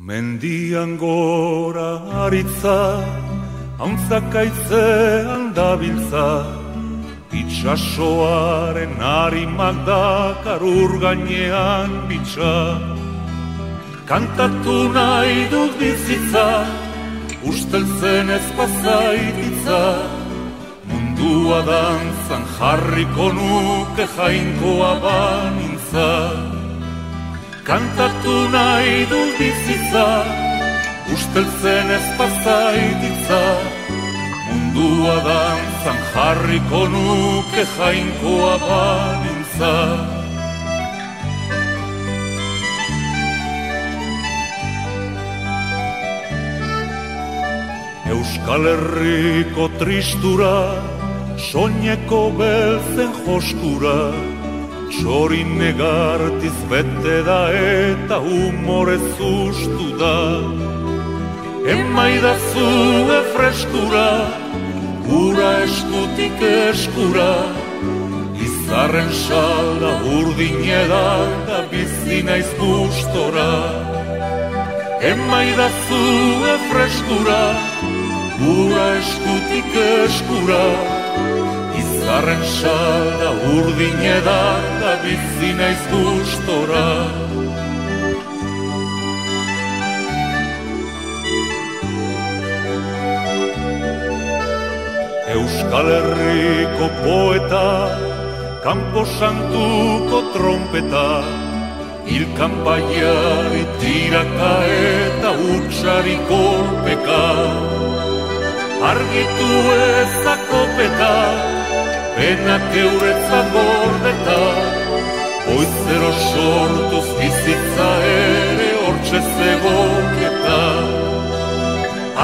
Mendian gora aritza, hauntzakaitzean dabiltza, itxasoaren harimak dakar ur gainean bitxa. Kantatu nahi dut bizitza, usteltzen ez pasaititza, mundua dantzan jarriko nuke jainkoa banintza. Kantatu nahi dut bizitza, usteltzen ez pasaititza, mundua dantzan jarriko nuke jainkoa banintza. Euskal Herriko tristura, soineko beltzen joskura, txorin negartiz bete da eta humorez ustu da. Emaidazu freskura, ura eskutik eskura, izarren salda urdin edan da bizi naiz gustora. Emaidazu freskura, ura eskutik eskura, izarren salda urdin edan da bizi naiz gustora. Euskal Herriko poeta, Kanpo Santuko trompeta, hilkanpaiari tiraka eta hutsari kolpeka. Argitu ezakopeta, penak euretzat gordeta, goizero sortuz bizitza ere hortxe zegoketa.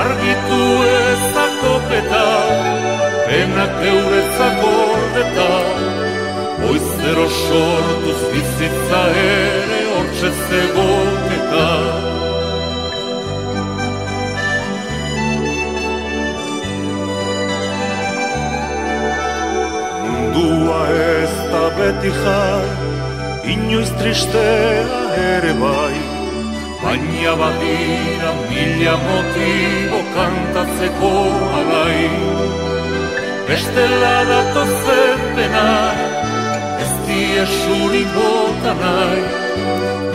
Argitu ezakopeta, penak euretzat gordeta, goizero sortuz bizitza ere hortxe zegoketa. Mundua ez da beti jar, inoiz tristea ere bai, baina badira mila motibo kantatzeko alai. Bestela datozen denak, ez diesurik bota nahi,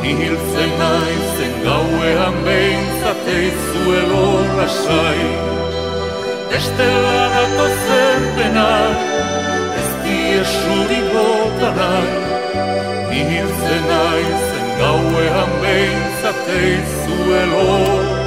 nihiltzen naizen gauean behintzat eizuelo lasai. Bestela datozen denak, ez diesurik bota nahi, nihiltzen naizen gauean behintzat eizuelo